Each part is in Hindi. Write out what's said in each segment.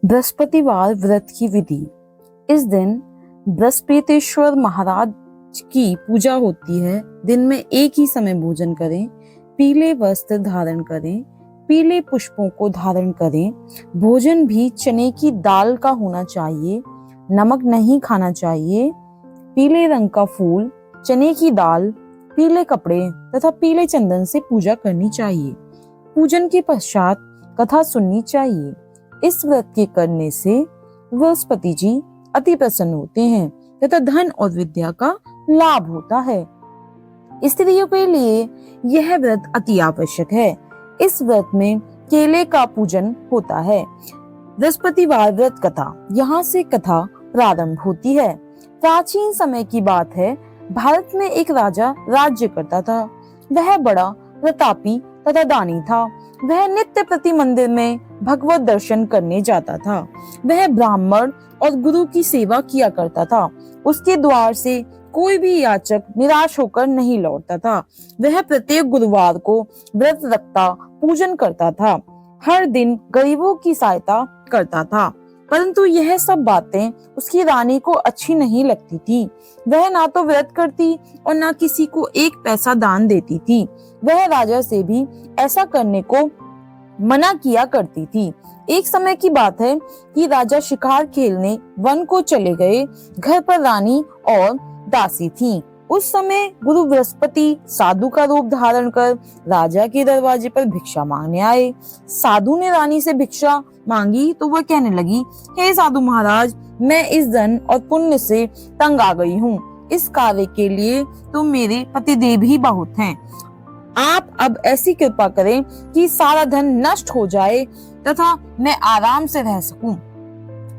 बृहस्पतिवार व्रत की विधि। इस दिन बृहस्पतिश्वर महाराज की पूजा होती है। दिन में एक ही समय भोजन करें, पीले वस्त्र धारण करें, पीले पुष्पों को धारण करें। भोजन भी चने की दाल का होना चाहिए, नमक नहीं खाना चाहिए। पीले रंग का फूल, चने की दाल, पीले कपड़े तथा पीले चंदन से पूजा करनी चाहिए। पूजन के पश्चात कथा सुननी चाहिए। इस व्रत के करने से बृहस्पति जी अति प्रसन्न होते हैं तथा धन और विद्या का लाभ होता है। स्त्रियों के लिए यह व्रत अति आवश्यक है। इस व्रत में केले का पूजन होता है। बृहस्पतिवार व्रत कथा, यहाँ से कथा प्रारंभ होती है। प्राचीन समय की बात है। भारत में एक राजा राज्य करता था। वह बड़ा प्रतापी तथा दानी था। वह नित्य प्रति मंदिर में भगवत दर्शन करने जाता था। वह ब्राह्मण और गुरु की सेवा किया करता था। उसके द्वार से कोई भी याचक निराश होकर नहीं लौटता था। वह प्रत्येक गुरुवार को व्रत रखता, पूजन करता था, हर दिन गरीबों की सहायता करता था। परंतु यह सब बातें उसकी रानी को अच्छी नहीं लगती थी। वह ना तो व्रत करती और ना किसी को एक पैसा दान देती थी। वह राजा से भी ऐसा करने को मना किया करती थी। एक समय की बात है कि राजा शिकार खेलने वन को चले गए। घर पर रानी और दासी थी। उस समय गुरु बृहस्पति साधु का रूप धारण कर राजा के दरवाजे पर भिक्षा मांगने आए। साधु ने रानी से भिक्षा मांगी तो वह कहने लगी, हे साधु महाराज, मैं इस धन और पुण्य से तंग आ गई हूँ। इस कार्य के लिए तो मेरे पतिदेव ही बहुत हैं। आप अब ऐसी कृपा करें कि सारा धन नष्ट हो जाए तथा मैं आराम से रह सकूं।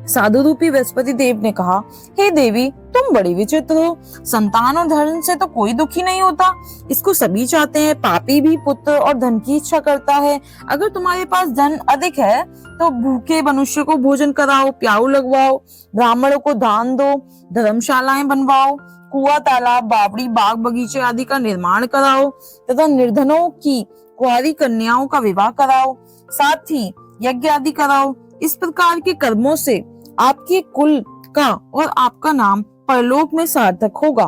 साधु रूपी बृहस्पति देव ने कहा, हे देवी, तुम बड़ी विचित्र हो। संतान और धन से तो कोई दुखी नहीं होता, इसको सभी चाहते हैं। पापी भी पुत्र और धन की इच्छा करता है। अगर तुम्हारे पास धन अधिक है तो भूखे मनुष्य को भोजन कराओ, प्याऊ लगवाओ, ब्राह्मणों को दान दो, धर्मशालाएं बनवाओ, कुआं, तालाब, बावड़ी, बाग बगीचे आदि का निर्माण कराओ तथा निर्धनों की कुंवारी कन्याओं का विवाह कराओ, साथ ही यज्ञ आदि कराओ। इस प्रकार के कर्मों से आपके कुल का और आपका नाम परलोक में सार्थक होगा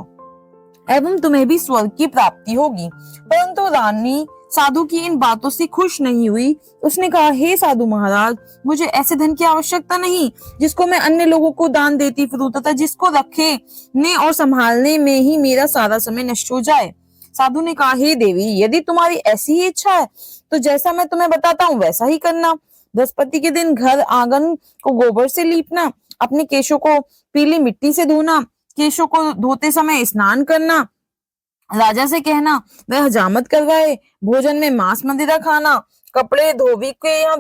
एवं तुम्हें भी स्वर्ग की प्राप्ति होगी। परंतु रानी साधु की इन बातों से खुश नहीं हुई। उसने कहा, हे साधु महाराज, मुझे ऐसे धन की आवश्यकता नहीं जिसको मैं अन्य लोगों को दान देती फिरूं तथा जिसको रखने और संभालने में ही मेरा सारा समय नष्ट हो जाए। साधु ने कहा, हे देवी, यदि तुम्हारी ऐसी ही इच्छा है तो जैसा मैं तुम्हें बताता हूँ वैसा ही करना। बृहस्पति के दिन घर आंगन को गोबर से लीपना, अपने केशों को पीली मिट्टी से धोना, केशों को धोते समय स्नान करना, राजा से कहना वह हजामत करवाए, भोजन में मांस मदिरा खाना, कपड़े धोबी के यहाँ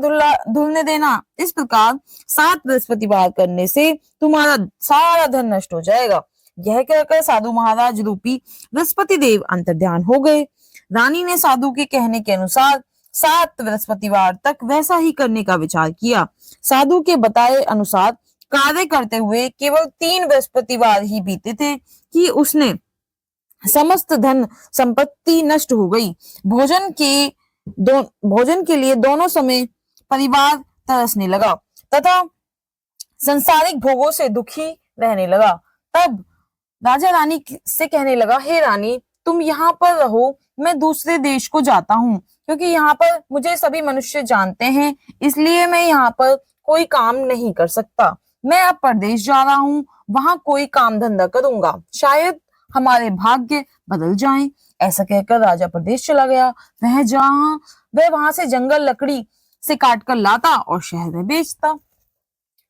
धुलने देना। इस प्रकार 7 बृहस्पतिवार करने से तुम्हारा सारा धन नष्ट हो जाएगा। यह कहकर साधु महाराज रूपी बृहस्पति देव अंतर्ध्यान हो गए। रानी ने साधु के कहने के अनुसार 7 बृहस्पतिवार तक वैसा ही करने का विचार किया। साधु के बताए अनुसार कार्य करते हुए केवल 3 बृहस्पतिवार ही बीते थे कि उसने समस्त धन संपत्ति नष्ट हो गई। भोजन के लिए दोनों समय परिवार तरसने लगा तथा संसारिक भोगों से दुखी रहने लगा। तब राजा रानी से कहने लगा, हे रानी, तुम यहाँ पर रहो, मैं दूसरे देश को जाता हूँ, क्योंकि यहाँ पर मुझे सभी मनुष्य जानते हैं, इसलिए मैं यहाँ पर कोई काम नहीं कर सकता। मैं अब परदेश जा रहा हूँ, वहां कोई काम धंधा करूंगा, शायद हमारे भाग्य बदल जाएं। ऐसा कहकर राजा प्रदेश चला गया। वह वहां से जंगल लकड़ी से काट कर लाता और शहर में बेचता।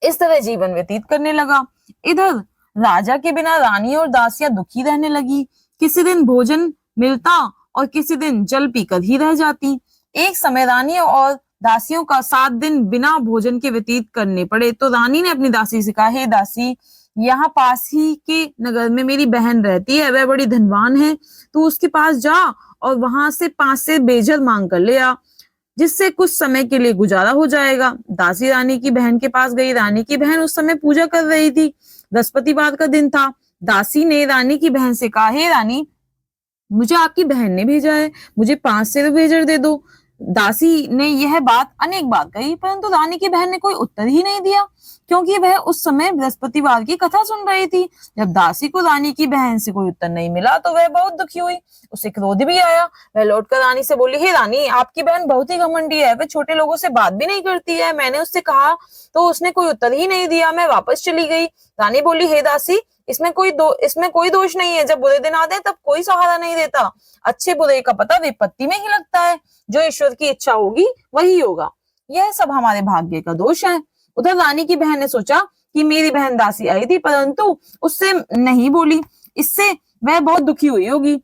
इस तरह जीवन व्यतीत करने लगा। इधर राजा के बिना रानी और दासियां दुखी रहने लगी। किसी दिन भोजन मिलता और किसी दिन जल पीकर ही रह जाती। एक समय रानी और दासियों का 7 दिन बिना भोजन के व्यतीत करने पड़े तो रानी ने अपनी दासी से कहा, हे दासी, यहाँ पास ही के नगर में मेरी बहन रहती है, वह बड़ी धनवान है, तू उसके पास जा और वहां से 5 से बेजर मांग कर ले आ, जिससे कुछ समय के लिए गुजारा हो जाएगा। दासी रानी की बहन के पास गई। रानी की बहन उस समय पूजा कर रही थी। बृहस्पतिवार का दिन था। दासी ने रानी की बहन से कहा, हे रानी, मुझे आपकी बहन ने भेजा है, मुझे 5 से बेजर दे दो। दासी ने यह बात अनेक बार कही, परंतु रानी की बहन ने कोई उत्तर ही नहीं दिया, क्योंकि वह उस समय बृहस्पतिवार की कथा सुन रही थी। जब दासी को रानी की बहन से कोई उत्तर नहीं मिला तो वह बहुत दुखी हुई, उसे क्रोध भी आया। वह लौटकर रानी से बोली, हे रानी, आपकी बहन बहुत ही घमंडी है, वह छोटे लोगों से बात भी नहीं करती है। मैंने उससे कहा तो उसने कोई उत्तर ही नहीं दिया, मैं वापस चली गई। रानी बोली, हे दासी, इसमें कोई दोष नहीं है। जब बुरे दिन आते हैं तब कोई सहारा नहीं देता। अच्छे बुरे का पता विपत्ति में ही लगता है। जो ईश्वर की इच्छा होगी वही होगा। यह सब हमारे भाग्य का दोष है। उधर रानी की बहन ने सोचा कि मेरी बहन दासी आई थी, परंतु उससे नहीं बोली, इससे वह बहुत दुखी हुई होगी।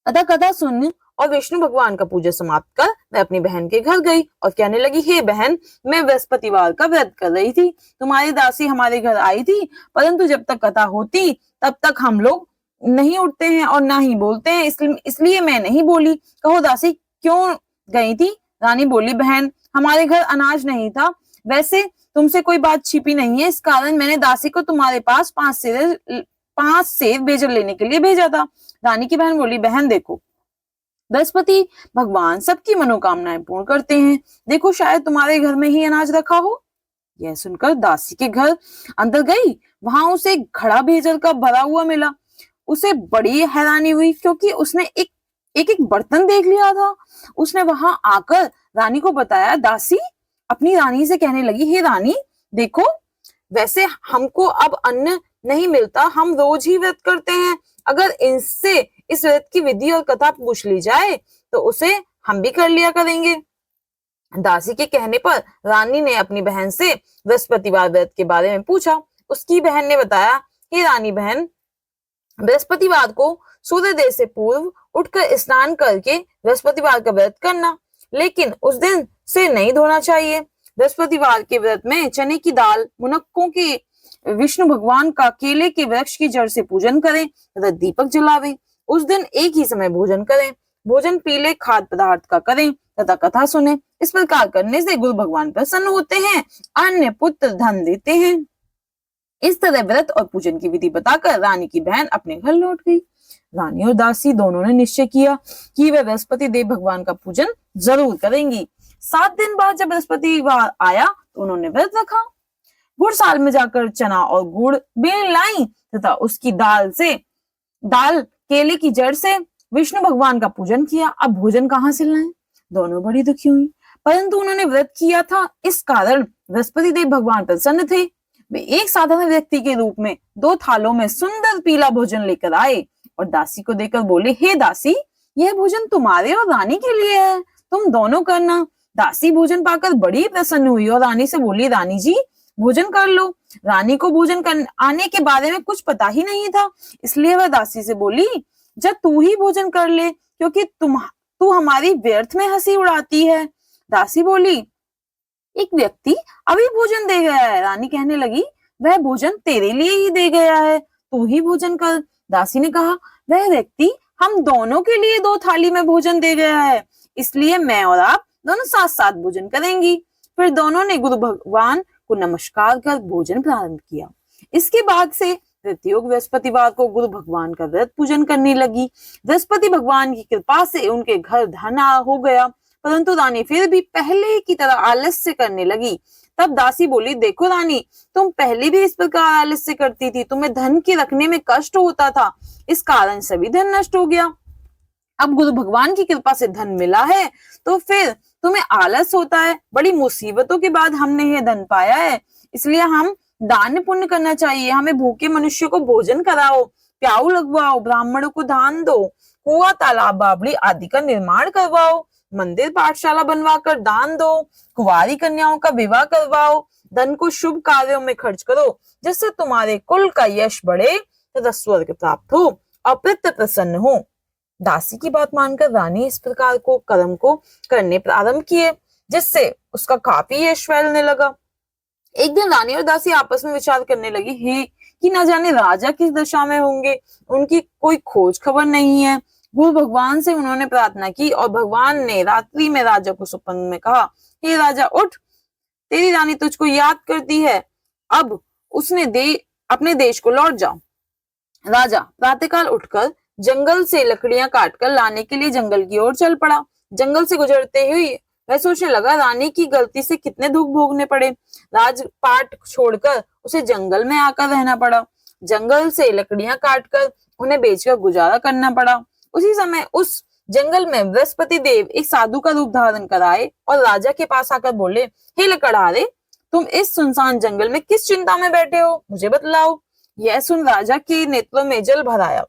अतः कथा सुन और विष्णु भगवान का पूजा समाप्त कर वह अपनी बहन के घर गई और कहने लगी, हे बहन, मैं बृहस्पतिवार का व्रत कर रही थी। तुम्हारी दासी हमारे घर आई थी, परंतु जब तक कथा होती तब तक हम लोग नहीं उठते हैं और ना ही बोलते हैं, इसलिए मैं नहीं बोली। कहो दासी, क्यों गई थी? रानी बोली, बहन, हमारे घर अनाज नहीं था। वैसे तुमसे कोई बात छिपी नहीं है, इस कारण मैंने दासी को तुम्हारे पास 5 सेर बेजल लेने के लिए भेजा था। रानी की बहन बोली, बहन देखो, बृहस्पति भगवान सबकी मनोकामनाएं पूर्ण करते हैं। देखो, शायद तुम्हारे घर में ही अनाज रखा हो। यह सुनकर दासी के घर अंदर गई, वहां उसे एक घड़ा बेजल का भरा हुआ मिला। उसे बड़ी हैरानी हुई, क्योंकि उसने एक एक बर्तन देख लिया था। उसने वहां आकर रानी को बताया। दासी अपनी रानी से कहने लगी, हे रानी, देखो, वैसे हमको अब अन्न नहीं मिलता, हम रोज ही व्रत करते हैं। अगर इनसे इस व्रत की विधि और कथा पूछ ली जाए तो उसे हम भी कर लिया करेंगे। दासी के कहने पर रानी ने अपनी बहन से बृहस्पतिवार व्रत के बारे में पूछा। उसकी बहन ने बताया, हे रानी बहन, बृहस्पतिवार को सूर्योदय से पूर्व उठकर स्नान करके बृहस्पतिवार का व्रत करना, लेकिन उस दिन सिर नहीं धोना चाहिए। बृहस्पतिवार के व्रत में चने की दाल, मुनक्कों के, विष्णु भगवान का केले के वृक्ष की जड़ से पूजन करें तथा दीपक जलावें। उस दिन एक ही समय भोजन करें। भोजन पीले खाद्य पदार्थ का करें तथा कथा सुने। इस प्रकार करने से गुरु भगवान प्रसन्न होते हैं, अन्य पुत्र धन देते हैं। इस तरह व्रत और पूजन की विधि बताकर रानी की बहन अपने घर लौट गई। रानी और दासी दोनों ने निश्चय किया कि वे बृहस्पति देव भगवान का पूजन जरूर करेंगी। 7 दिन बाद जब बृहस्पतिवार आया तो उन्होंने व्रत रखा। गुड़ साल में जाकर चना और गुड़ बेल लाई तथा उसकी दाल केले की जड़ से विष्णु भगवान का पूजन किया। अब भोजन कहाँ से लाएं? दोनों बड़ी दुखी हुई, परंतु उन्होंने व्रत किया था, इस कारण बृहस्पति देव भगवान प्रसन्न थे। वे एक साधारण व्यक्ति के रूप में 2 थालों में सुंदर पीला भोजन लेकर आए और दासी को देकर बोले, हे दासी, यह भोजन तुम्हारे और रानी के लिए है, तुम दोनों करना। दासी भोजन पाकर बड़ी प्रसन्न हुई और रानी से बोली, रानी जी, भोजन कर लो। रानी को भोजन आने के बारे में कुछ पता ही नहीं था, इसलिए वह दासी से बोली, जब तू ही भोजन कर ले, क्योंकि तू हमारी व्यर्थ में हंसी उड़ाती है। दासी बोली, एक व्यक्ति अभी भोजन दे गया है। रानी कहने लगी, वह भोजन तेरे लिए ही दे गया है, तू ही भोजन कर। दासी ने कहा, वह व्यक्ति हम दोनों के लिए 2 थाली में भोजन दे गया है, इसलिए मैं और आप दोनों साथ साथ भोजन करेंगी। फिर दोनों ने गुरु भगवान को नमस्कार कर भोजन प्रारंभ किया। इसके बाद से प्रत्येक बृहस्पतिवार को गुरु भगवान का व्रत पूजन करने लगी। बृहस्पति भगवान की कृपा से उनके घर धन हो गया, परंतु रानी फिर भी पहले की तरह आलस्य करने लगी। तब दासी बोली, देखो रानी, तुम पहले भी इस प्रकार आलस्य करती थी, तुम्हें धन के रखने में कष्ट होता था, इस कारण सभी धन नष्ट हो गया। अब गुरु भगवान की कृपा से धन मिला है तो फिर तुम्हें आलस होता है। बड़ी मुसीबतों के बाद हमने यह धन पाया है, इसलिए हम दान पुण्य करना चाहिए। हमें भूखे मनुष्य को भोजन कराओ, प्याऊ लगवाओ, ब्राह्मणों को दान दो, कुआं, तालाब, बावड़ी आदि का निर्माण करवाओ, मंदिर पाठशाला बनवाकर दान दो, कुंवारी कन्याओं का विवाह करवाओ, धन को शुभ कार्यों में खर्च करो, जिससे तुम्हारे कुल का यश बढ़े तथा स्वर्ग प्राप्त हो और पितृ प्रसन्न हो। दासी की बात मानकर रानी इस प्रकार को कर्म को करने प्रारंभ किए, जिससे उसका काफी यश फैलने लगा। एक दिन रानी और दासी आपस में विचार करने लगी, हे कि न जाने राजा किस दशा में होंगे, उनकी कोई खोज खबर नहीं है। गुरु भगवान से उन्होंने प्रार्थना की और भगवान ने रात्रि में राजा को स्वप्न में कहा, हे राजा, उठ, तेरी रानी तुझको याद करती है, अब अपने देश को लौट जाओ। राजा प्रातःकाल उठकर जंगल से लकड़ियां काटकर लाने के लिए जंगल की ओर चल पड़ा। जंगल से गुजरते हुए वह सोचने लगा, रानी की गलती से कितने दुख भोगने पड़े। राजपाट छोड़कर उसे जंगल में आकर रहना पड़ा। जंगल से लकड़ियां काटकर उन्हें बेचकर गुजारा करना पड़ा। उसी समय उस जंगल में बृहस्पति देव एक साधु का रूप धारण कर आए और राजा के पास आकर बोले, हे लकड़हारे, तुम इस सुनसान जंगल में किस चिंता में बैठे हो, मुझे बतलाओ। यह सुन राजा के नेत्रों में जल भर आया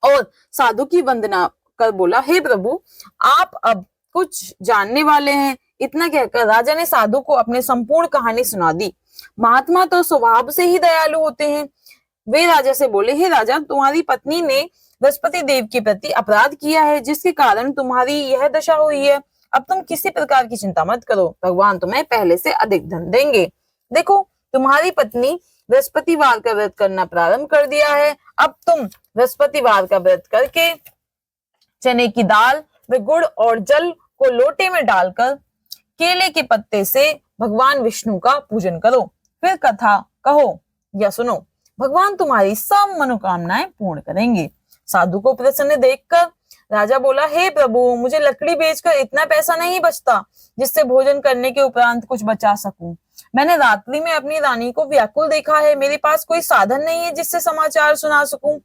और साधु की वंदना कर बोला, हे प्रभु, आप अब कुछ जानने वाले हैं। इतना कहकर राजा ने साधु को अपनी संपूर्ण कहानी सुना दी। महात्मा तो स्वभाव से ही दयालु होते हैं। वे राजा से बोले, हे राजा, तुम्हारी पत्नी ने बृहस्पति देव के प्रति अपराध किया है, जिसके कारण तुम्हारी यह दशा हुई है। अब तुम किसी प्रकार की चिंता मत करो, भगवान तुम्हें पहले से अधिक धन देंगे। देखो, तुम्हारी पत्नी बृहस्पतिवार का व्रत करना प्रारंभ कर दिया है। अब तुम बृहस्पतिवार का व्रत करके चने की दाल व गुड़ और जल को लोटे में डालकर केले के पत्ते से भगवान विष्णु का पूजन करो। फिर कथा कहो या सुनो, भगवान तुम्हारी सब मनोकामनाएं पूर्ण करेंगे। साधु को प्रसन्न देखकर राजा बोला, हे प्रभु, मुझे लकड़ी बेचकर इतना पैसा नहीं बचता जिससे भोजन करने के उपरांत कुछ बचा सकूं। मैंने रात्रि में अपनी रानी को व्याकुल देखा है। मेरे पास कोई साधन नहीं है जिससे समाचार सुना सकूं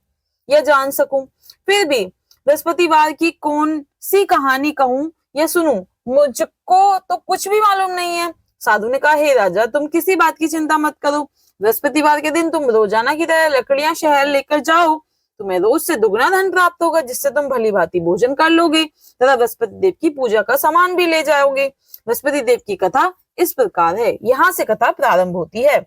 या जान सकूं। फिर भी बृहस्पतिवार की कौन सी कहानी कहूं या सुनूं, मुझको तो कुछ भी मालूम नहीं है। साधु ने कहा, हे राजा, तुम किसी बात की चिंता मत करो। बृहस्पतिवार के दिन तुम रोजाना की तरह लकड़ियां शहर लेकर जाओ। तुम्हें रोज से दुगना धन प्राप्त होगा, जिससे तुम भली भांति भोजन कर लोगे तथा बृहस्पति देव की पूजा का सामान भी ले जाओगे। बृहस्पति देव की कथा इस प्रकार है। यहाँ से कथा प्रारंभ होती है।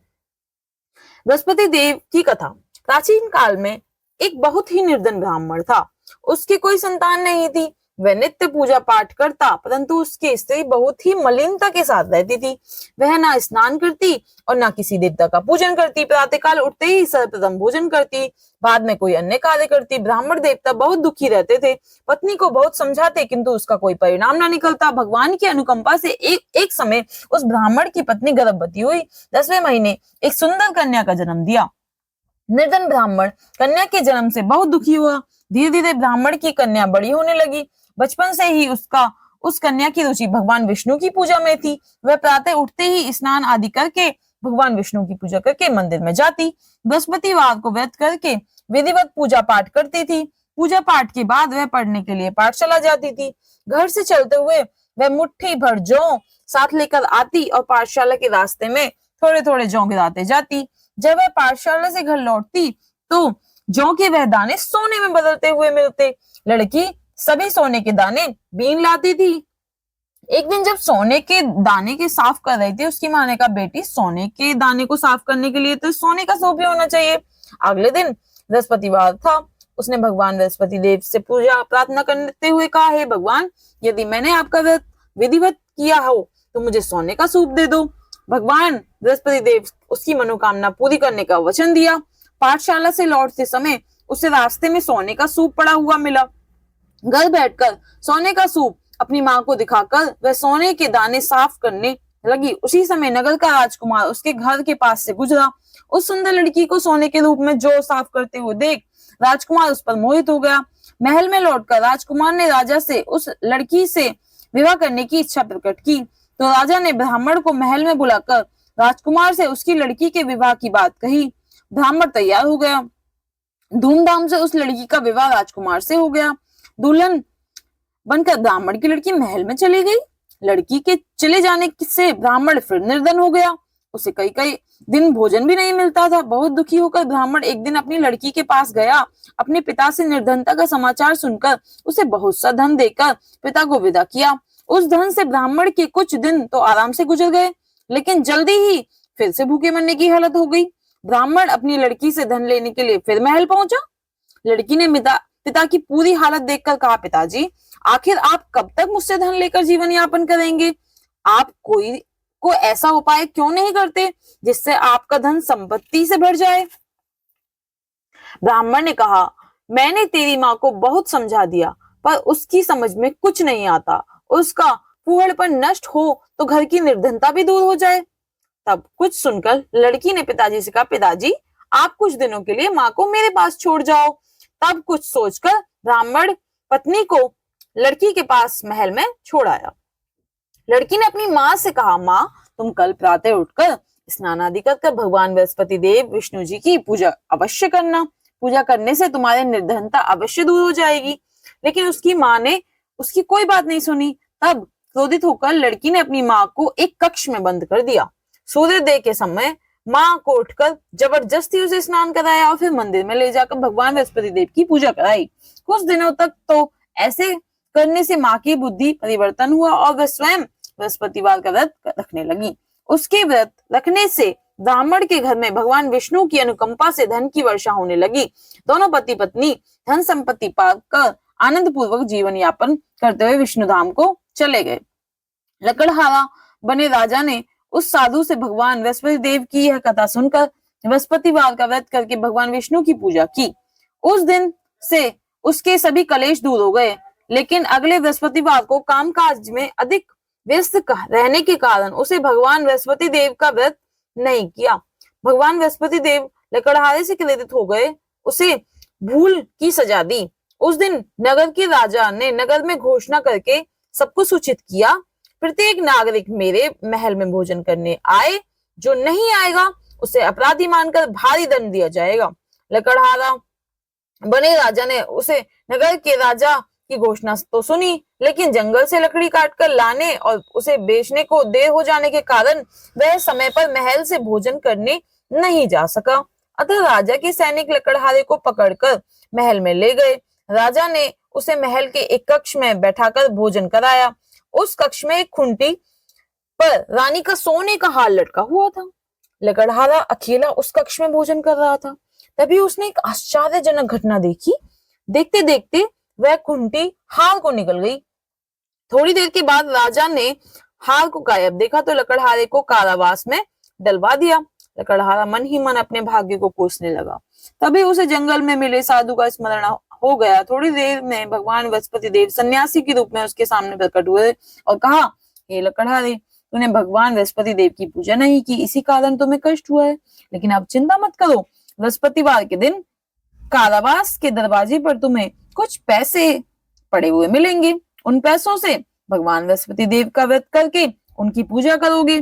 बृहस्पति देव की कथा। प्राचीन काल में एक बहुत ही निर्धन ब्राह्मण था। उसकी कोई संतान नहीं थी। वह नित्य पूजा पाठ करता, परंतु उसकी स्त्री बहुत ही मलिनता के साथ रहती थी। वह ना स्नान करती और ना किसी देवता का पूजन करती। प्रातःकाल उठते ही सर्वप्रथम भोजन करती, बाद में कोई अन्य कार्य करती। ब्राह्मण देवता बहुत दुखी रहते थे। पत्नी को बहुत समझाते, किंतु उसका कोई परिणाम ना निकलता। भगवान की अनुकंपा से एक समय उस ब्राह्मण की पत्नी गर्भवती हुई। 10वें महीने एक सुंदर कन्या का जन्म दिया। निर्धन ब्राह्मण कन्या के जन्म से बहुत दुखी हुआ। धीरे धीरे ब्राह्मण की कन्या बड़ी होने लगी। बचपन से ही उस कन्या की रुचि भगवान विष्णु की पूजा में थी। वह प्रातः उठते ही स्नान आदि करके भगवान विष्णु की पूजा करके मंदिर में जाती। बृहस्पतिवार को व्रत करके विधिवत पूजा पाठ करती थी। पूजा पाठ के बाद वह पढ़ने के लिए पाठशाला जाती थी। घर से चलते हुए वह मुट्ठी भर जौ साथ लेकर आती और पाठशाला के रास्ते में थोड़े थोड़े जौ गिराते जाती। जब वह पाठशाला से घर लौटती तो जौ के वह दाने सोने में बदलते हुए मिलते। लड़की सभी सोने के दाने बीन लाती थी। एक दिन जब सोने के दाने के साफ कर रही थी, उसकी माँ ने कहा, बेटी, सोने के दाने को साफ करने के लिए तो सोने का सूप भी होना चाहिए। अगले दिन बृहस्पतिवार था। उसने भगवान बृहस्पति देव से पूजा प्रार्थना करते हुए कहा, हे भगवान, यदि मैंने आपका व्रत विधिवत किया हो तो मुझे सोने का सूप दे दो। भगवान बृहस्पति देव उसकी मनोकामना पूरी करने का वचन दिया। पाठशाला से लौटते समय उसे रास्ते में सोने का सूप पड़ा हुआ मिला। घर बैठकर सोने का सूप अपनी माँ को दिखाकर वह सोने के दाने साफ करने लगी। उसी समय नगर का राजकुमार उसके घर के पास से गुजरा। उस सुंदर लड़की को सोने के रूप में जौ साफ करते हुए देख राजकुमार उस पर मोहित हो गया। महल में लौटकर राजकुमार ने राजा से उस लड़की से विवाह करने की इच्छा प्रकट की। तो राजा ने ब्राह्मण को महल में बुलाकर राजकुमार से उसकी लड़की के विवाह की बात कही। ब्राह्मण तैयार हो गया। धूमधाम से उस लड़की का विवाह राजकुमार से हो गया। दुल्हन बनकर ब्राह्मण की लड़की महल में चली गई। लड़की के चले जाने से ब्राह्मण फिर निर्धन हो गया। उसे कई कई दिन भोजन भी नहीं मिलता था। बहुत दुखी होकर ब्राह्मण एक दिन अपनी लड़की के पास गया। अपने पिता से निर्धनता का समाचार सुनकर उसे बहुत सा धन देकर पिता को विदा किया। उस धन से ब्राह्मण के कुछ दिन तो आराम से गुजर गए, लेकिन जल्दी ही फिर से भूखे मरने की हालत हो गई। ब्राह्मण अपनी लड़की से धन लेने के लिए फिर महल पहुंचा। लड़की ने पिता की पूरी हालत देखकर कहा, पिताजी, आखिर आप कब तक मुझसे धन लेकर जीवन यापन करेंगे? आप को ऐसा उपाय क्यों नहीं करते जिससे आपका धन संपत्ति से भर जाए? ब्राह्मण ने कहा, मैंने तेरी माँ को बहुत समझा दिया, पर उसकी समझ में कुछ नहीं आता। उसका फूहड़पन नष्ट हो तो घर की निर्धनता भी दूर हो जाए। तब कुछ सुनकर लड़की ने पिताजी से कहा, पिताजी, आप कुछ दिनों के लिए माँ को मेरे पास छोड़ जाओ। तब कुछ सोचकर ब्राह्मण पत्नी को लड़की के पास महल में छोड़ आया। लड़की ने अपनी माँ से कहा, माँ तुम कल प्रातः उठकर स्नान आदि कर भगवान बृहस्पति देव विष्णु जी की पूजा अवश्य करना। पूजा करने से तुम्हारी निर्धनता अवश्य दूर हो जाएगी। लेकिन उसकी माँ ने उसकी कोई बात नहीं सुनी। तब क्रोधित होकर लड़की ने अपनी माँ को एक कक्ष में बंद कर दिया। सूर्योदय के समय माँ को उठकर जबरदस्ती उसे स्नान कराया और फिर मंदिर में ले जाकर भगवान बृहस्पति देव की पूजा कराई। कुछ दिनों तक तो ऐसे करने से माँ की बुद्धि परिवर्तन हुआ और वह स्वयं बृहस्पतिवार का व्रत रखने लगी। उसके व्रत रखने से ब्राह्मण के घर में भगवान विष्णु की अनुकंपा से धन की वर्षा होने लगी। दोनों पति पत्नी धन संपत्ति पाकर आनंद पूर्वक जीवन यापन करते हुए विष्णु धाम को चले गए। लकड़हारा बने राजा ने उस साधु से भगवान बृहस्पति देव की यह कथा सुनकर बृहस्पतिवार का व्रत करके भगवान विष्णु की पूजा की। उस दिन से उसके सभी कलेश दूर हो गए। लेकिन अगले बृहस्पतिवार को कामकाज में अधिक व्यस्त रहने के कारण उसे भगवान बृहस्पति देव का व्रत नहीं किया। भगवान बृहस्पति देव लकड़हारे से क्रोधित हो गए, उसे भूल की सजा दी। उस दिन नगर के राजा ने नगर में घोषणा करके सबको सूचित किया, प्रत्येक नागरिक मेरे महल में भोजन करने आए, जो नहीं आएगा उसे अपराधी मानकर भारी दंड दिया जाएगा। लकड़हारा बने राजा ने उसे नगर के राजा की घोषणा तो सुनी, लेकिन जंगल से लकड़ी काटकर लाने और उसे बेचने को देर हो जाने के कारण वह समय पर महल से भोजन करने नहीं जा सका। अतः राजा के सैनिक लकड़हारे को पकड़कर महल में ले गए। राजा ने उसे महल के एक कक्ष में बैठाकर भोजन कराया। उस कक्ष में एक खुंटी पर रानी का सोने का हार लटका हुआ था। लकड़हारा अकेला उस कक्ष में भोजन कर रहा था। तभी उसने एक आश्चर्यजनक घटना देखी। देखते देखते वह खुंटी हार को निकल गई। थोड़ी देर के बाद राजा ने हार को गायब देखा तो लकड़हारे को कारावास में डलवा दिया। लकड़हारा मन ही मन अपने भाग्य को कोसने लगा। तभी उसे जंगल में मिले साधु का स्मरण हो गया। थोड़ी देर में भगवान बृहस्पति देव सन्यासी के रूप में उसके सामने प्रकट हुए और कहा, हे लकड़हारे, तूने भगवान बृहस्पति देव की पूजा नहीं की, इसी कारण तुम्हें कष्ट हुआ है। लेकिन अब चिंता मत करो, बृहस्पतिवार के दिन कारावास के दरवाजे पर तुम्हें कुछ पैसे पड़े हुए मिलेंगे। उन पैसों से भगवान बृहस्पति देव का व्रत करके उनकी पूजा करोगे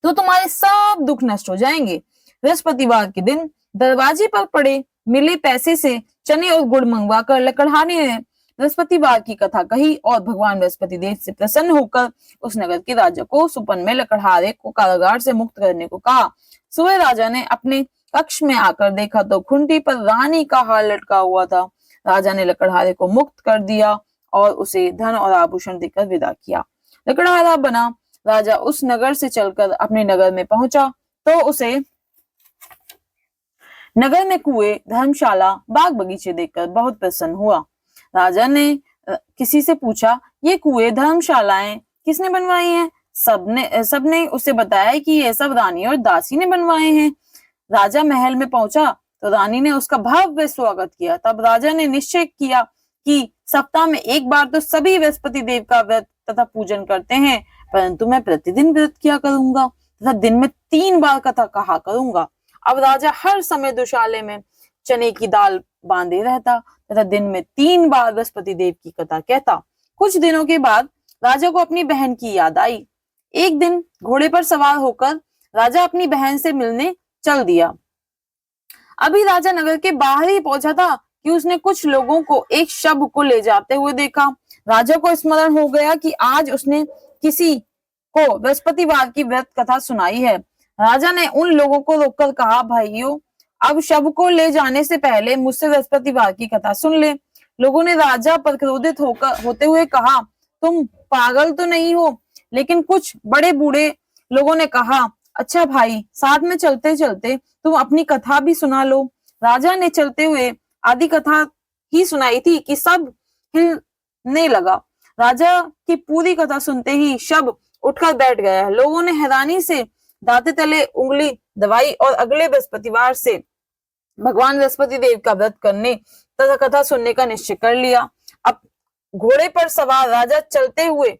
तो तुम्हारे सब दुख नष्ट हो जाएंगे। बृहस्पतिवार के दिन दरवाजे पर पड़े मिले पैसे से चने और गुड़ मंगवाकर लकड़हारे ने बृहस्पतिवार की कथा कही और भगवान बृहस्पति देव से प्रसन्न होकर उस नगर के राजा को सुपन में लकड़हारे को कारागार से मुक्त करने को कहा। सुबह राजा ने अपने कक्ष में आकर देखा तो खुंटी पर रानी का हार लटका हुआ था। राजा ने लकड़हारे को मुक्त कर दिया और उसे धन और आभूषण देकर विदा किया। लकड़हारा बना राजा उस नगर से चलकर अपने नगर में पहुंचा तो उसे नगर में कुएं, धर्मशाला, बाग बगीचे देखकर बहुत प्रसन्न हुआ। राजा ने किसी से पूछा, ये कुएं, धर्मशालाएं किसने बनवाई हैं? सबने उसे बताया कि ये सब रानी और दासी ने बनवाए हैं। राजा महल में पहुंचा तो रानी ने उसका भव्य स्वागत किया। तब राजा ने निश्चय किया कि सप्ताह में एक बार तो सभी बृहस्पति देव का व्रत तथा पूजन करते हैं, परंतु मैं प्रतिदिन व्रत किया करूंगा तथा दिन में 3 बार कथा कहा करूंगा। अब राजा हर समय दुशाले में चने की दाल बांधे रहता तथा दिन में 3 बार बृहस्पति देव की कथा कहता। कुछ दिनों के बाद राजा को अपनी बहन की याद आई। एक दिन घोड़े पर सवार होकर राजा अपनी बहन से मिलने चल दिया। अभी राजा नगर के बाहर ही पहुंचा था कि उसने कुछ लोगों को एक शव को ले जाते हुए देखा। राजा को स्मरण हो गया कि आज उसने किसी को बृहस्पतिवार की व्रत कथा सुनाई है। राजा ने उन लोगों को रोककर कहा, भाइयों, अब शव को ले जाने से पहले मुझसे बृहस्पतिवार की कथा सुन ले। लोगों ने राजा पर क्रोधित होते हुए कहा, तुम पागल तो नहीं हो? लेकिन कुछ बड़े बूढ़े लोगों ने कहा, अच्छा भाई, साथ में चलते चलते तुम अपनी कथा भी सुना लो। राजा ने चलते हुए आदि कथा ही सुनाई थी कि सब हिलने लगा। राजा की पूरी कथा सुनते ही शव उठकर बैठ गया। लोगों ने हैरानी से दांते तले उंगली दबाई और अगले बृहस्पतिवार से भगवान बृहस्पति देव का व्रत करने तथा कथा सुनने का निश्चय कर लिया। अब घोड़े पर सवार राजा चलते हुए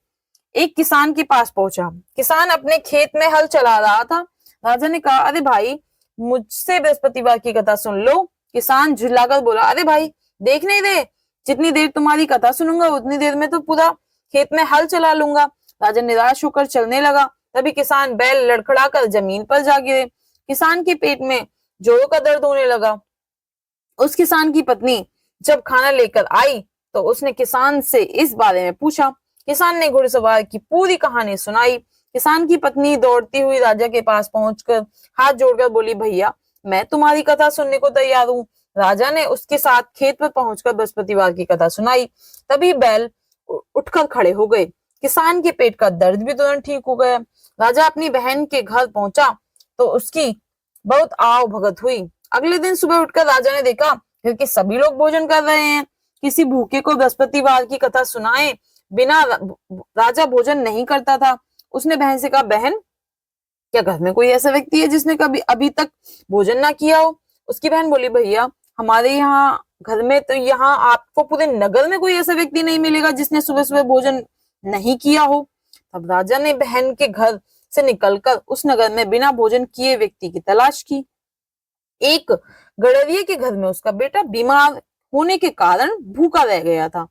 एक किसान के पास पहुंचा। किसान अपने खेत में हल चला रहा था। राजा ने कहा, अरे भाई, मुझसे बृहस्पतिवार की कथा सुन लो। किसान झुल्लाकर बोला, अरे भाई, देख नहीं रहे जितनी देर तुम्हारी कथा सुनूंगा उतनी देर में तो पूरा खेत में हल चला लूंगा। राजा निराश होकर चलने लगा। तभी किसान बैल लड़खड़ाकर जमीन पर जा गिरे। किसान के पेट में जोरों का दर्द होने लगा। उस किसान की पत्नी जब खाना लेकर आई तो उसने किसान से इस बारे में पूछा। किसान ने घुड़सवार की पूरी कहानी सुनाई। किसान की पत्नी दौड़ती हुई राजा के पास पहुंचकर हाथ जोड़कर बोली, भैया मैं तुम्हारी कथा सुनने को तैयार हूँ। राजा ने उसके साथ खेत पर पहुंचकर बृहस्पतिवार की कथा सुनाई। तभी बैल उठकर खड़े हो गए। किसान के पेट का दर्द भी तुरंत ठीक हो गया। राजा अपनी बहन के घर पहुंचा तो उसकी बहुत आओ भगत हुई। अगले दिन सुबह उठकर राजा ने देखा घर के सभी लोग भोजन कर रहे हैं। किसी भूखे को बृहस्पतिवार की कथा सुनाए बिना राजा भोजन नहीं करता था। उसने बहन से कहा, बहन क्या घर में कोई ऐसा व्यक्ति है जिसने कभी अभी तक भोजन ना किया हो? उसकी बहन बोली, भैया हमारे यहाँ घर में तो यहाँ आपको पूरे नगर में कोई ऐसा व्यक्ति नहीं मिलेगा जिसने सुबह सुबह भोजन नहीं किया हो। तब राजा ने बहन के घर से निकलकर उस नगर में बिना भोजन किए व्यक्ति की तलाश की। एक गडरिये के घर में उसका बेटा बीमार होने के कारण भूखा रह गया था।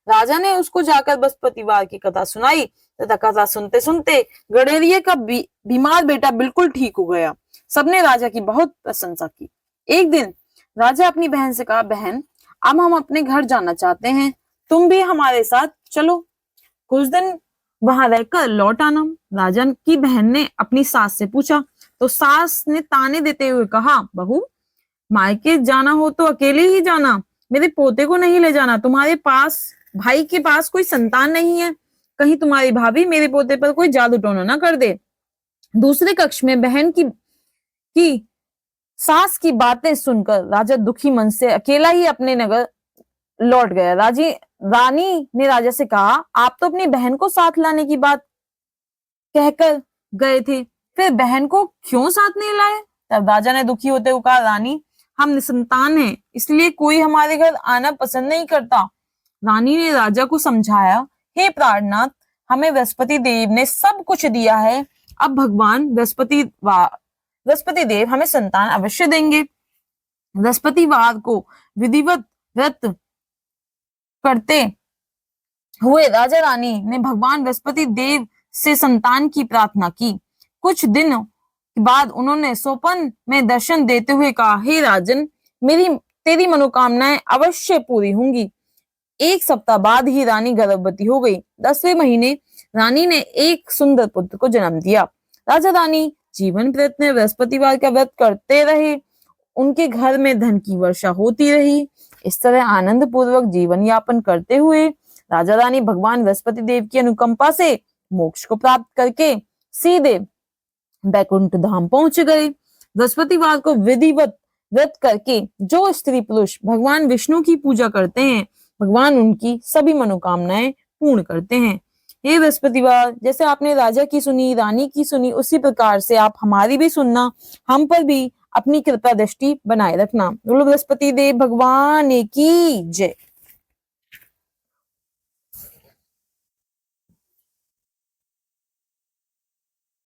राजा ने उसको जाकर बृहस्पतिवार की कथा सुनाई तथा कथा सुनते सुनते गडरिये का बीमार बेटा बिल्कुल ठीक हो गया। सबने राजा की बहुत प्रशंसा की। एक दिन राजा अपनी बहन से कहा, बहन अब हम अपने घर जाना चाहते हैं, तुम भी हमारे साथ चलो, कुछ दिन वहां रहकर लौट आना। राजा की बहन ने अपनी सास से पूछा तो सास ने ताने देते हुए कहा, बहू मायके जाना हो तो अकेले ही जाना, मेरे पोते को नहीं ले जाना। तुम्हारे पास भाई के पास कोई संतान नहीं है, कहीं तुम्हारी भाभी मेरे पोते पर कोई जादू टोना ना कर दे। दूसरे कक्ष में बहन की सास की बातें सुनकर राजा दुखी मन से अकेला ही अपने नगर लौट गया। रानी ने राजा से कहा, आप तो अपनी बहन को साथ लाने की बात कहकर गए थे, फिर बहन को क्यों साथ नहीं लाए? तब राजा ने दुखी होते हुए कहा, रानी हम निसंतान हैं, इसलिए कोई हमारे घर आना पसंद नहीं करता। रानी ने राजा को समझाया, हे प्राणनाथ, हमें बृहस्पति देव ने सब कुछ दिया है, अब भगवान बृहस्पति देव हमें संतान अवश्य देंगे। बृहस्पतिवार को विधिवत व्रत करते हुए राजा रानी ने भगवान बृहस्पति देव से संतान की प्रार्थना की। कुछ दिन बाद उन्होंने स्वप्न में दर्शन देते हुए कहा, हे राजन, तेरी मनोकामनाएं अवश्य पूरी होंगी। एक सप्ताह बाद ही रानी गर्भवती हो गई। 10वें महीने रानी ने एक सुंदर पुत्र को जन्म दिया। राजा रानी जीवन प्रयत्न बृहस्पतिवार का व्रत करते रहे। उनके घर में धन की वर्षा होती रही। इस तरह आनंद पूर्वक जीवन यापन करते हुए राजा रानी भगवान बृहस्पति देव की अनुकंपा से मोक्ष को प्राप्त करके सीधे बैकुंठ धाम पहुंच गए। बृहस्पतिवार को विधिवत व्रत करके जो स्त्री पुरुष भगवान विष्णु की पूजा करते हैं, भगवान उनकी सभी मनोकामनाएं पूर्ण करते हैं। हे बृहस्पतिवार, जैसे आपने राजा की सुनी, रानी की सुनी, उसी प्रकार से आप हमारी भी सुनना, हम पर भी अपनी कृपा दृष्टि बनाए रखना। बोलो बृहस्पति देव भगवान की जय।